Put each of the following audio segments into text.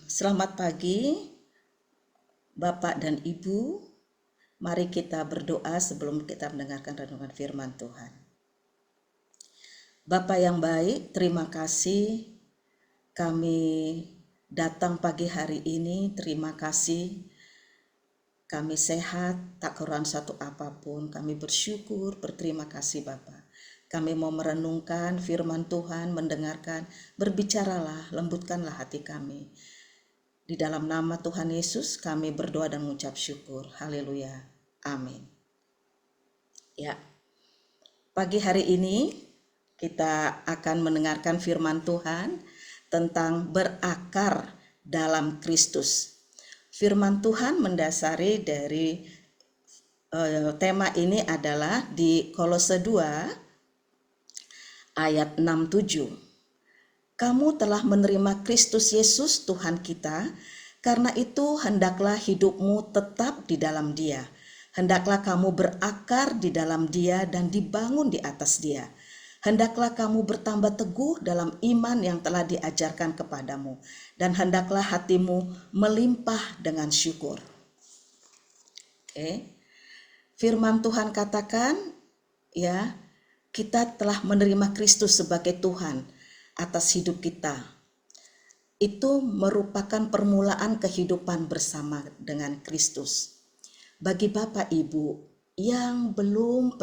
Selamat pagi, Bapak dan Ibu. Mari kita berdoa sebelum kita mendengarkan renungan firman Tuhan. Bapak yang baik, terima kasih kami datang pagi hari ini. Terima kasih kami sehat, tak kurang satu apapun. Kami bersyukur, berterima kasih Bapak. Kami mau merenungkan firman Tuhan, mendengarkan, berbicaralah, lembutkanlah hati kami. Di dalam nama Tuhan Yesus kami berdoa dan mengucap syukur. Haleluya. Amin. Ya, pagi hari ini kita akan mendengarkan firman Tuhan tentang berakar dalam Kristus. Firman Tuhan mendasari dari tema ini adalah di Kolose 2 ayat 6-7. Kamu telah menerima Kristus Yesus Tuhan kita, karena itu hendaklah hidupmu tetap di dalam Dia. Hendaklah kamu berakar di dalam Dia dan dibangun di atas Dia. Hendaklah kamu bertambah teguh dalam iman yang telah diajarkan kepadamu, dan hendaklah hatimu melimpah dengan syukur. Firman Tuhan katakan, ya, kita telah menerima Kristus sebagai Tuhan atas hidup kita. Itu merupakan permulaan kehidupan bersama dengan Kristus. Bagi Bapak Ibu yang belum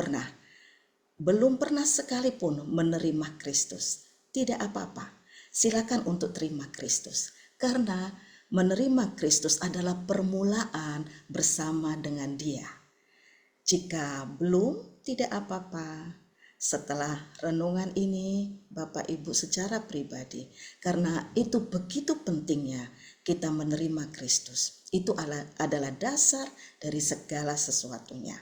pernah sekalipun menerima Kristus, tidak apa-apa. Silakan untuk terima Kristus. Karena menerima Kristus adalah permulaan bersama dengan Dia. Jika belum, tidak apa-apa. Setelah renungan ini, Bapak Ibu secara pribadi, karena itu begitu pentingnya kita menerima Kristus. Itu adalah dasar dari segala sesuatunya.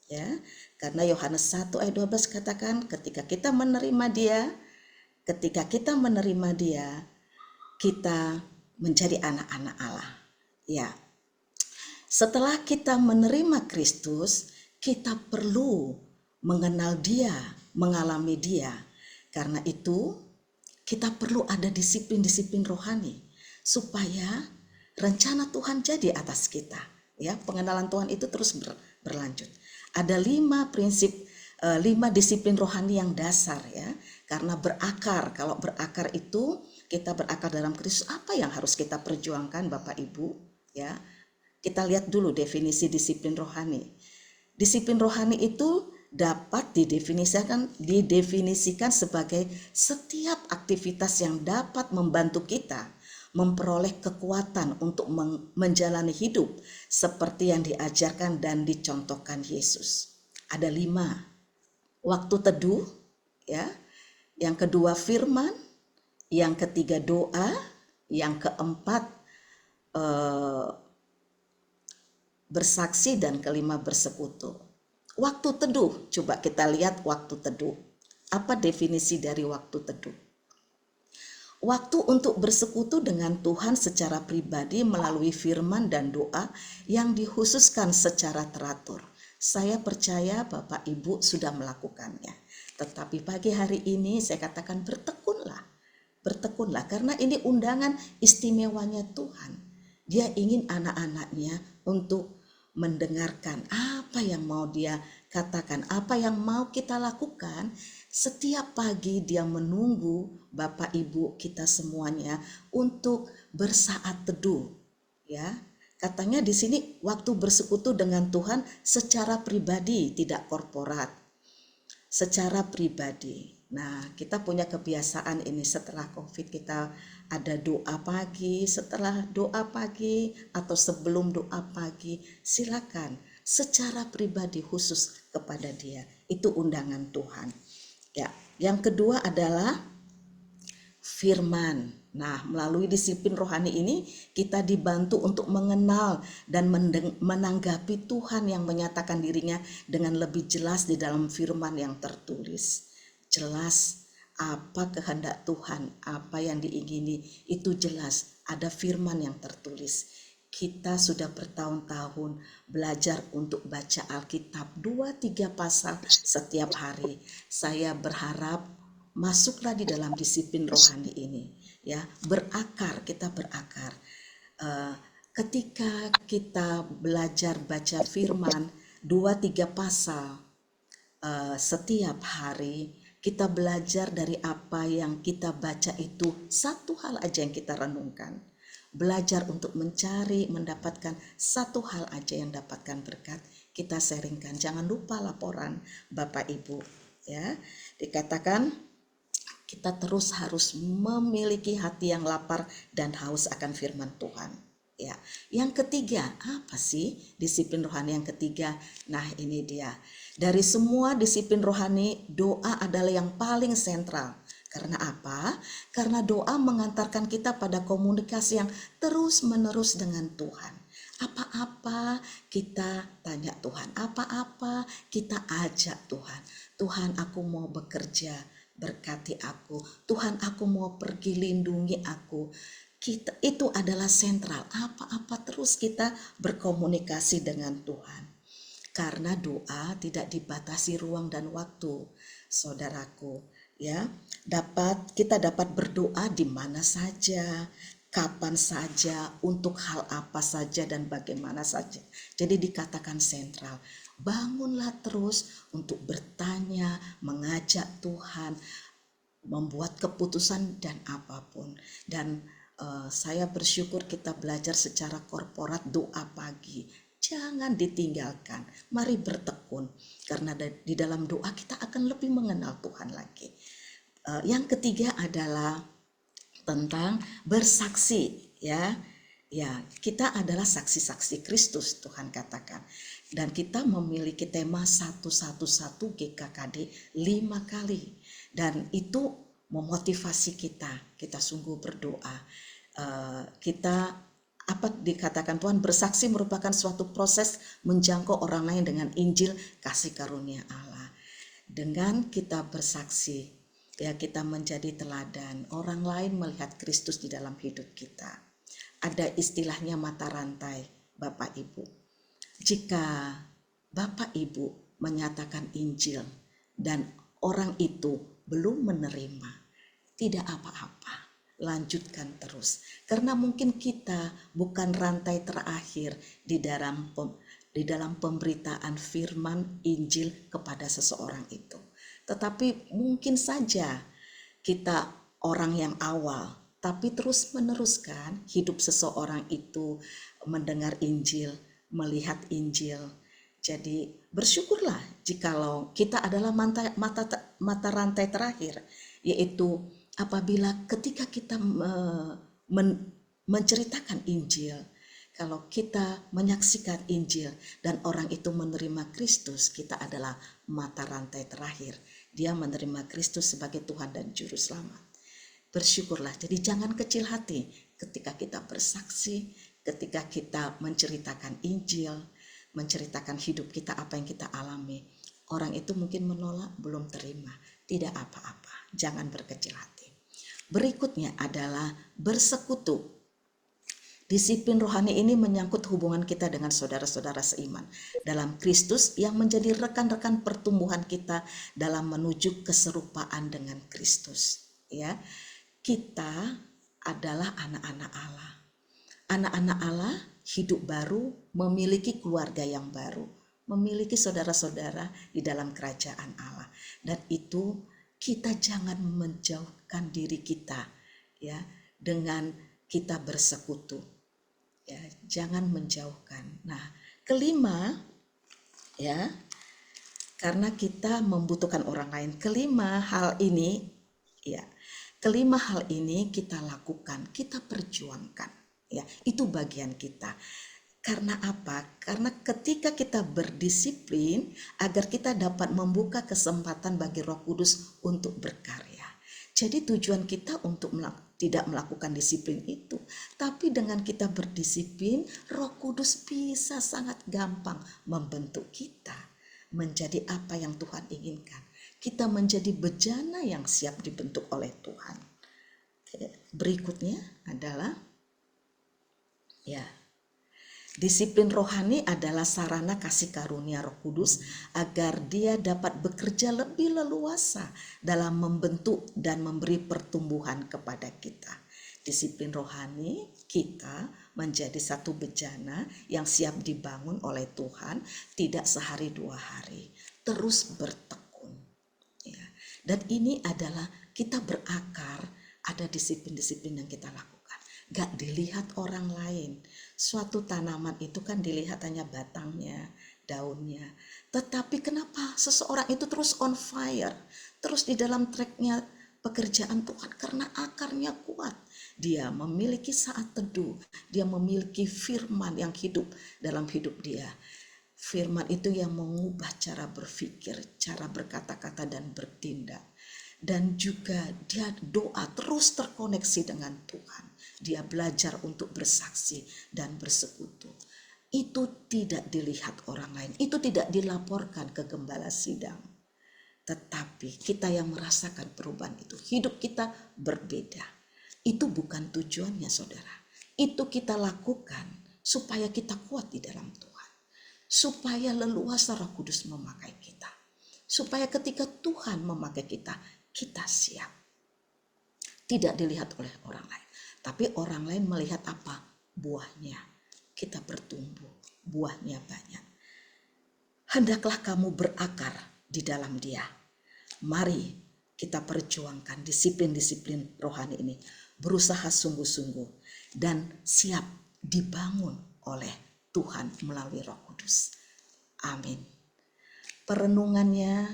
Ya, karena Yohanes 1 ayat 12 katakan, ketika kita menerima Dia, kita menjadi anak-anak Allah. Ya. Setelah kita menerima Kristus, kita perlu mengenal Dia, mengalami Dia. Karena itu, kita perlu ada disiplin-disiplin rohani supaya rencana Tuhan jadi atas kita. Ya, pengenalan Tuhan itu terus berlanjut. Ada 5 prinsip, 5 disiplin rohani yang dasar ya. Karena berakar, kalau berakar itu kita berakar dalam Kristus, apa yang harus kita perjuangkan Bapak Ibu? Ya. Kita lihat dulu definisi disiplin rohani. Disiplin rohani itu dapat didefinisikan sebagai setiap aktivitas yang dapat membantu kita memperoleh kekuatan untuk menjalani hidup seperti yang diajarkan dan dicontohkan Yesus. Ada 5. Waktu teduh, ya. Yang kedua firman, yang ketiga doa, yang keempat bersaksi, dan kelima bersekutu. Waktu teduh, coba kita lihat waktu teduh. Apa definisi dari waktu teduh? Waktu untuk bersekutu dengan Tuhan secara pribadi melalui firman dan doa yang dikhususkan secara teratur. Saya percaya Bapak Ibu sudah melakukannya. Tetapi pagi hari ini saya katakan bertekunlah karena ini undangan istimewanya Tuhan. Dia ingin anak-anaknya untuk mendengarkan apa yang mau Dia katakan, apa yang mau kita lakukan. Setiap pagi Dia menunggu Bapak Ibu kita semuanya untuk bersaat teduh. Ya, katanya di sini waktu bersekutu dengan Tuhan secara pribadi, tidak korporat. Secara pribadi. Nah, kita punya kebiasaan ini setelah COVID, kita ada doa pagi, setelah doa pagi atau sebelum doa pagi, silakan secara pribadi khusus kepada Dia. Itu undangan Tuhan. Ya, yang kedua adalah firman. Nah, melalui disiplin rohani ini kita dibantu untuk mengenal dan menanggapi Tuhan yang menyatakan dirinya dengan lebih jelas di dalam firman yang tertulis. Jelas apa kehendak Tuhan, apa yang diingini, itu jelas. Ada firman yang tertulis. Kita sudah bertahun-tahun belajar untuk baca Alkitab 2-3 pasal setiap hari. Saya berharap masuklah di dalam disiplin rohani ini. ya, berakar, kita berakar. Ketika kita belajar baca firman 2-3 pasal setiap hari, kita belajar dari apa yang kita baca itu satu hal aja yang kita renungkan. Belajar untuk mencari, mendapatkan satu hal aja yang dapatkan berkat, kita sharingkan. Jangan lupa laporan Bapak Ibu, ya. Dikatakan kita terus harus memiliki hati yang lapar dan haus akan firman Tuhan. Ya, yang ketiga, apa sih disiplin rohani yang ketiga? Nah, ini dia. Dari semua disiplin rohani, doa adalah yang paling sentral. Karena apa? Karena doa mengantarkan kita pada komunikasi yang terus-menerus dengan Tuhan. Apa-apa kita tanya Tuhan, apa-apa kita ajak Tuhan. Tuhan, aku mau bekerja, berkati aku. Tuhan, aku mau pergi, lindungi aku. Itu adalah sentral. Apa-apa terus kita berkomunikasi dengan Tuhan. Karena doa tidak dibatasi ruang dan waktu, saudaraku, ya. Kita dapat berdoa di mana saja, kapan saja, untuk hal apa saja dan bagaimana saja. Jadi dikatakan sentral. Bangunlah terus untuk bertanya, mengajak Tuhan, membuat keputusan dan apapun. Dan saya bersyukur kita belajar secara korporat doa pagi. Jangan ditinggalkan, mari bertekun, karena di dalam doa kita akan lebih mengenal Tuhan lagi. Yang ketiga adalah tentang bersaksi, ya. Ya, kita adalah saksi-saksi Kristus, Tuhan katakan. Dan kita memiliki tema 111 GKKD 5 kali. Dan itu memotivasi kita sungguh berdoa. Apa dikatakan Tuhan, bersaksi merupakan suatu proses menjangkau orang lain dengan Injil kasih karunia Allah. Dengan kita bersaksi, ya, kita menjadi teladan. Orang lain melihat Kristus di dalam hidup kita. Ada istilahnya mata rantai, Bapak Ibu. Jika Bapak Ibu menyatakan Injil dan orang itu belum menerima, tidak apa-apa. Lanjutkan terus, karena mungkin kita bukan rantai terakhir di dalam pemberitaan firman Injil kepada seseorang itu, tetapi mungkin saja kita orang yang awal, tapi terus meneruskan hidup seseorang itu mendengar Injil, melihat Injil. Jadi bersyukurlah jikalau kita adalah mata rantai terakhir, yaitu apabila ketika kita menceritakan Injil, kalau kita menyaksikan Injil dan orang itu menerima Kristus, kita adalah mata rantai terakhir. Dia menerima Kristus sebagai Tuhan dan Juru Selamat. Bersyukurlah, jadi jangan kecil hati ketika kita bersaksi, ketika kita menceritakan Injil, menceritakan hidup kita, apa yang kita alami. Orang itu mungkin menolak, belum terima, tidak apa-apa, jangan berkecil hati. Berikutnya adalah bersekutu. Disiplin rohani ini menyangkut hubungan kita dengan saudara-saudara seiman dalam Kristus yang menjadi rekan-rekan pertumbuhan kita dalam menuju keserupaan dengan Kristus. Ya, kita adalah anak-anak Allah. Anak-anak Allah hidup baru, memiliki keluarga yang baru, memiliki saudara-saudara di dalam kerajaan Allah. Dan itu kita jangan menjauhkan diri kita, ya, dengan kita bersekutu, ya, jangan menjauhkan. Nah, kelima, ya, karena kita membutuhkan orang lain. Kelima hal ini kita lakukan, kita perjuangkan, ya, itu bagian kita. Karena apa? Karena ketika kita berdisiplin, agar kita dapat membuka kesempatan bagi Roh Kudus untuk berkarya. Jadi tujuan kita untuk tidak melakukan disiplin itu, tapi dengan kita berdisiplin, Roh Kudus bisa sangat gampang membentuk kita menjadi apa yang Tuhan inginkan. Kita menjadi bejana yang siap dibentuk oleh Tuhan. Berikutnya adalah, ya, disiplin rohani adalah sarana kasih karunia Roh Kudus agar Dia dapat bekerja lebih leluasa dalam membentuk dan memberi pertumbuhan kepada kita. Disiplin rohani kita menjadi satu bejana yang siap dibangun oleh Tuhan, tidak sehari dua hari, terus bertekun. Ya. Dan ini adalah kita berakar, ada disiplin-disiplin yang kita lakukan. Gak dilihat orang lain. Suatu tanaman itu kan dilihat hanya batangnya, daunnya. Tetapi kenapa seseorang itu terus on fire, terus di dalam tracknya pekerjaan Tuhan? Karena akarnya kuat. Dia memiliki saat teduh, dia memiliki firman yang hidup dalam hidup dia. Firman itu yang mengubah cara berpikir, cara berkata-kata dan bertindak. Dan juga dia doa terus terkoneksi dengan Tuhan. Dia belajar untuk bersaksi dan bersekutu. Itu tidak dilihat orang lain, itu tidak dilaporkan ke gembala sidang. Tetapi kita yang merasakan perubahan itu, hidup kita berbeda. Itu bukan tujuannya, saudara. Itu kita lakukan supaya kita kuat di dalam Tuhan. Supaya leluasa Roh Kudus memakai kita. Supaya ketika Tuhan memakai kita, kita siap. Tidak dilihat oleh orang lain. Tapi orang lain melihat apa? Buahnya. Kita bertumbuh, buahnya banyak. Hendaklah kamu berakar di dalam Dia. Mari kita perjuangkan disiplin-disiplin rohani ini. Berusaha sungguh-sungguh dan siap dibangun oleh Tuhan melalui Roh Kudus. Amin. Perenungannya,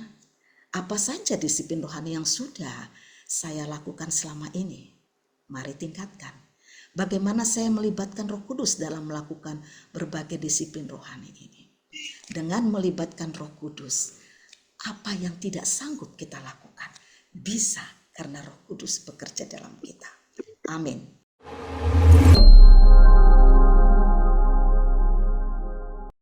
apa saja disiplin rohani yang sudah saya lakukan selama ini? Mari tingkatkan. Bagaimana saya melibatkan Roh Kudus dalam melakukan berbagai disiplin rohani ini? Dengan melibatkan Roh Kudus, apa yang tidak sanggup kita lakukan bisa karena Roh Kudus bekerja dalam kita. Amin.